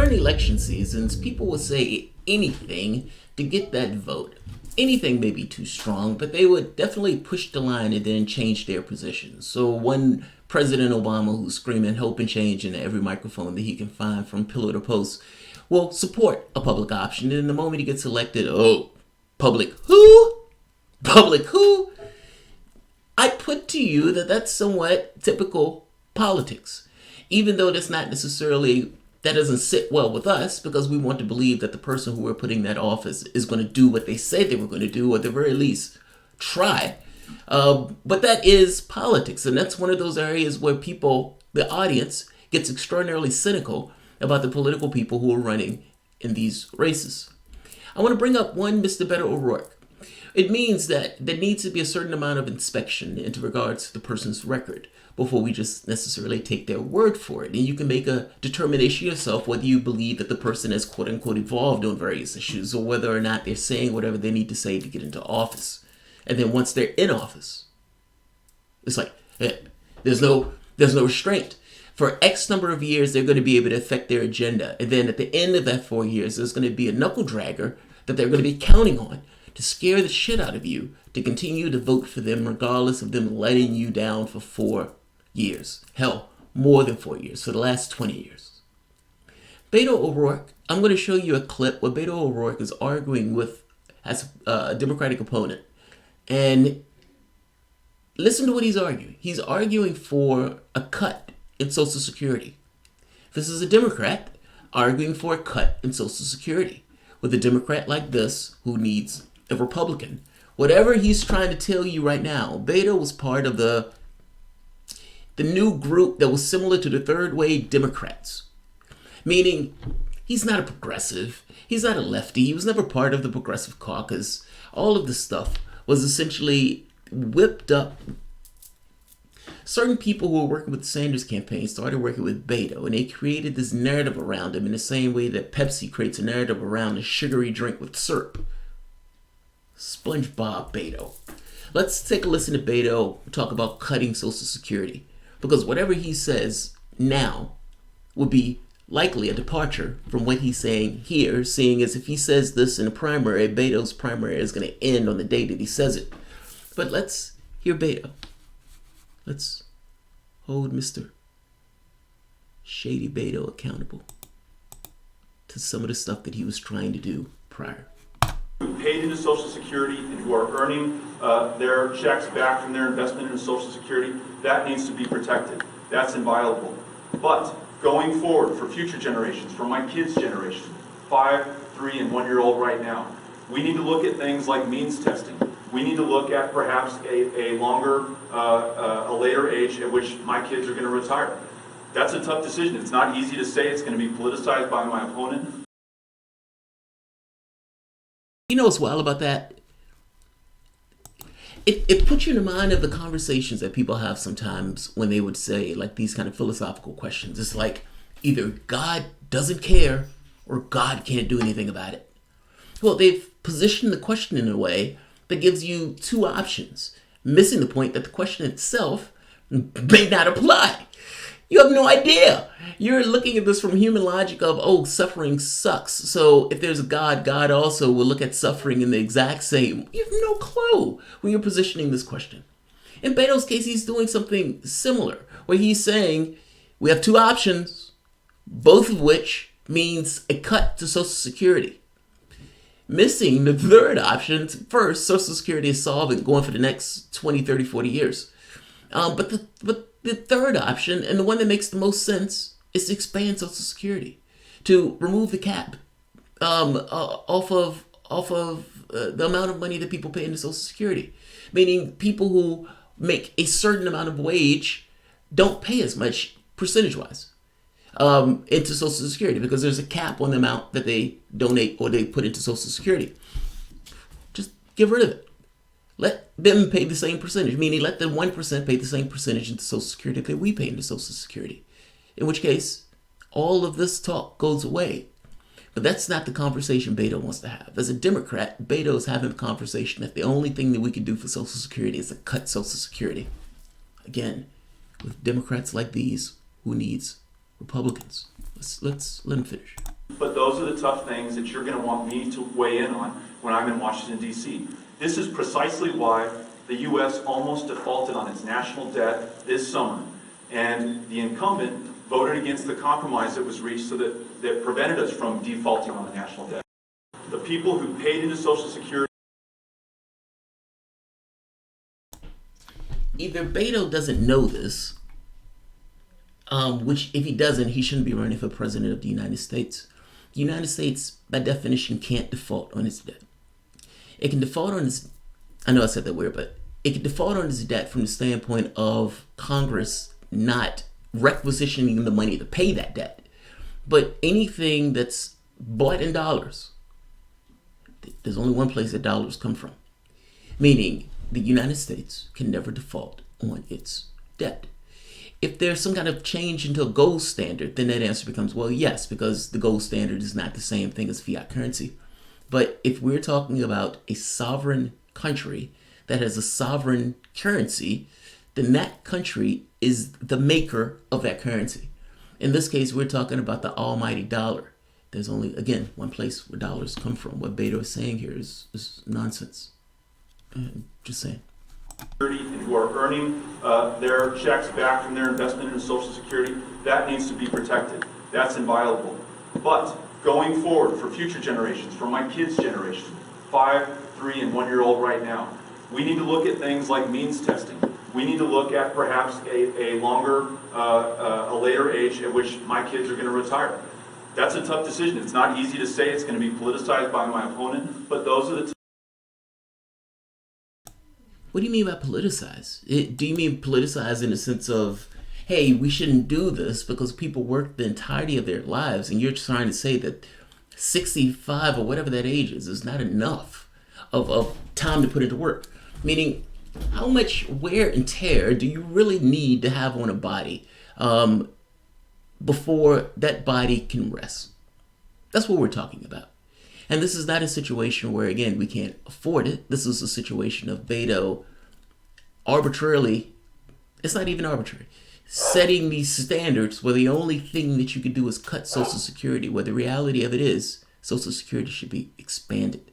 during election seasons, people will say anything to get that vote. Anything may be too strong, but they would definitely push the line and then change their position. So one President Obama, who's screaming hope and change in every microphone that he can find from pillar to post, will support a public option. And the moment he gets elected, oh, public who? Public who? I put to you that that's somewhat typical politics, even though that's not necessarily, that doesn't sit well with us, because we want to believe that the person who we're putting in that office is going to do what they say they were going to do, or at the very least try. But that is politics, and that's one of those areas where people, the audience, gets extraordinarily cynical about the political people who are running in these races. I want to bring up one Mr. Beto O'Rourke. It means that there needs to be a certain amount of inspection into regards to the person's record before we just necessarily take their word for it. And you can make a determination yourself whether you believe that the person is quote unquote evolved on various issues, or whether or not they're saying whatever they need to say to get into office. And then once they're in office, it's like, there's no restraint. For X number of years, they're going to be able to affect their agenda. And then at the end of that 4 years, there's going to be a knuckle dragger that they're going to be counting on to scare the shit out of you to continue to vote for them, regardless of them letting you down for 4 years. Hell, more than 4 years, for the last 20 years. Beto O'Rourke, I'm going to show you a clip where Beto O'Rourke is arguing with as a Democratic opponent. And listen to what he's arguing. He's arguing for a cut in Social Security. This is a Democrat arguing for a cut in Social Security. With a Democrat like this who needs a Republican. Whatever he's trying to tell you right now, Beto was part of the new group that was similar to the third wave Democrats. Meaning, he's not a progressive. He's not a lefty. He was never part of the Progressive Caucus. All of this stuff was essentially whipped up. Certain people who were working with the Sanders campaign started working with Beto, and they created this narrative around him in the same way that Pepsi creates a narrative around a sugary drink with syrup. SpongeBob Beto. Let's take a listen to Beto talk about cutting Social Security, because whatever he says now would be likely a departure from what he's saying here, seeing as if he says this in a primary, Beto's primary is going to end on the day that he says it. But let's hear Beto. Let's hold Mr. Shady Beto accountable to some of the stuff that he was trying to do prior. Who paid into Social Security and who are earning their checks back from their investment in Social Security, that needs to be protected. That's inviolable. But going forward for future generations, for my kids' generation, 5, 3, and 1-year-old right now, we need to look at things like means testing. We need to look at perhaps a longer, a later age at which my kids are going to retire. That's a tough decision. It's not easy to say. It's going to be politicized by my opponent. You know what's wild about that? It puts you in the mind of the conversations that people have sometimes when they would say like these kind of philosophical questions. It's like either God doesn't care or God can't do anything about it. Well, they've positioned the question in a way that gives you two options, missing the point that the question itself may not apply. You have no idea. You're looking at this from human logic of, oh, suffering sucks. So if there's a God, God also will look at suffering in the exact same. You have no clue when you're positioning this question. In Beto's case, he's doing something similar, where he's saying we have two options, both of which means a cut to Social Security. Missing the third option. First, Social Security is solvent going for the next 20, 30, 40 years. But the third option, and the one that makes the most sense, is to expand Social Security, to remove the cap off of the amount of money that people pay into Social Security. Meaning people who make a certain amount of wage don't pay as much percentage-wise into Social Security, because there's a cap on the amount that they donate or they put into Social Security. Just get rid of it. Let them pay the same percentage, meaning let the 1% pay the same percentage into Social Security that we pay into Social Security. In which case, all of this talk goes away. But that's not the conversation Beto wants to have. As a Democrat, Beto is having a conversation that the only thing that we can do for Social Security is to cut Social Security. Again, with Democrats like these, who needs Republicans? Let's let him finish. But those are the tough things that you're going to want me to weigh in on when I'm in Washington, D.C. This is precisely why the U.S. almost defaulted on its national debt this summer. And the incumbent voted against the compromise that was reached so that prevented us from defaulting on the national debt. The people who paid into Social Security. Either Beto doesn't know this, which if he doesn't, he shouldn't be running for president of the United States. The United States, by definition, can't default on its debt. It can default on its, I know I said that weird, but it can default on its debt from the standpoint of Congress not requisitioning the money to pay that debt. But anything that's bought in dollars, there's only one place that dollars come from. Meaning, the United States can never default on its debt. If there's some kind of change into a gold standard, then that answer becomes, well, yes, because the gold standard is not the same thing as fiat currency. But if we're talking about a sovereign country that has a sovereign currency, then that country is the maker of that currency. In this case, we're talking about the almighty dollar. There's only, again, one place where dollars come from. What Beto is saying here is nonsense. Just saying. And who are earning their checks back from their investment in Social Security, that needs to be protected. That's inviolable. But going forward for future generations, for my kids' generation, 5, 3, and 1-year-old right now, we need to look at things like means testing. We need to look at perhaps a longer, a later age at which my kids are going to retire. That's a tough decision. It's not easy to say. It's going to be politicized by my opponent, but those are the What do you mean by politicize? Do you mean politicize in the sense of, hey, we shouldn't do this because people work the entirety of their lives, and you're trying to say that 65 or whatever that age is not enough of time to put into work? Meaning, how much wear and tear do you really need to have on a body before that body can rest? That's what we're talking about. And this is not a situation where, again, we can't afford it. This is a situation of Beto arbitrarily, it's not even arbitrary, setting these standards where the only thing that you can do is cut Social Security, where the reality of it is Social Security should be expanded.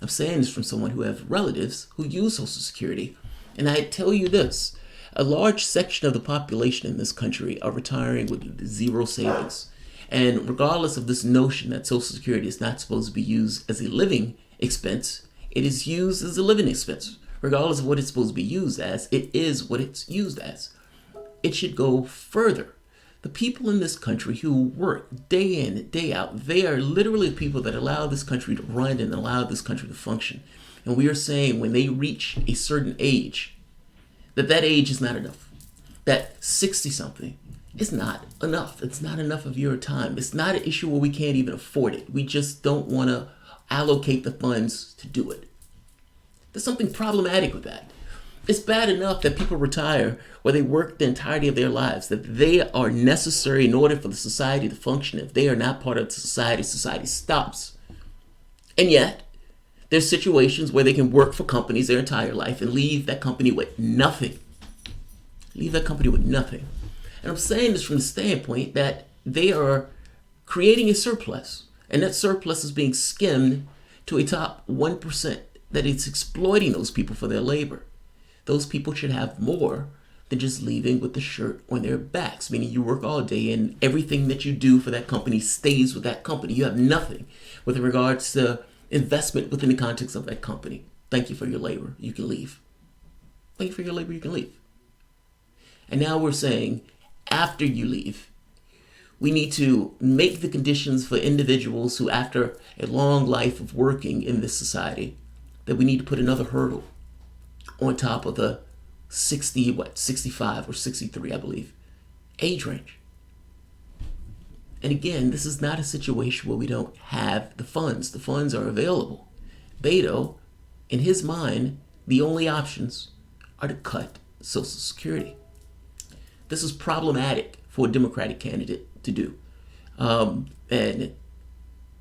I'm saying this from someone who have relatives who use Social Security. And I tell you this, a large section of the population in this country are retiring with zero savings. And regardless of this notion that Social Security is not supposed to be used as a living expense, it is used as a living expense. Regardless of what it's supposed to be used as, it is what it's used as. It should go further. The people in this country who work day in and day out, they are literally people that allow this country to run and allow this country to function. And we are saying when they reach a certain age, that age is not enough. That 60-something is not enough. It's not enough of your time. It's not an issue where we can't even afford it. We just don't want to allocate the funds to do it. There's something problematic with that. It's bad enough that people retire where they work the entirety of their lives, that they are necessary in order for the society to function. If they are not part of society, society stops. And yet, there's situations where they can work for companies their entire life and leave that company with nothing. Leave that company with nothing. And I'm saying this from the standpoint that they are creating a surplus, and that surplus is being skimmed to a top 1%, that it's exploiting those people for their labor. Those people should have more than just leaving with the shirt on their backs, meaning you work all day and everything that you do for that company stays with that company. You have nothing with regards to investment within the context of that company. Thank you for your labor. You can leave. Thank you for your labor. You can leave. And now we're saying, after you leave, we need to make the conditions for individuals who, after a long life of working in this society, that we need to put another hurdle on top of the 65 or 63, I believe, age range. And again, this is not a situation where we don't have the funds. The funds are available. Beto, in his mind, the only options are to cut Social Security. This is problematic for a Democratic candidate to do. And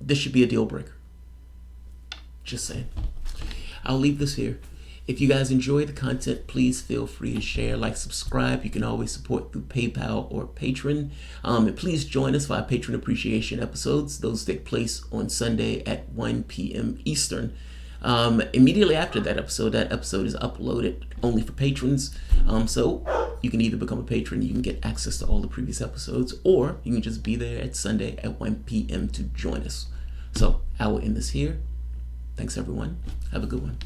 this should be a deal breaker. Just saying. I'll leave this here. If you guys enjoy the content, please feel free to share, like, subscribe. You can always support through PayPal or Patreon. And please join us for our Patron Appreciation episodes. Those take place on Sunday at 1 p.m. Eastern. Immediately after that episode is uploaded only for patrons. So you can either become a patron, you can get access to all the previous episodes, or you can just be there at Sunday at 1 p.m. to join us. So I will end this here. Thanks, everyone. Have a good one.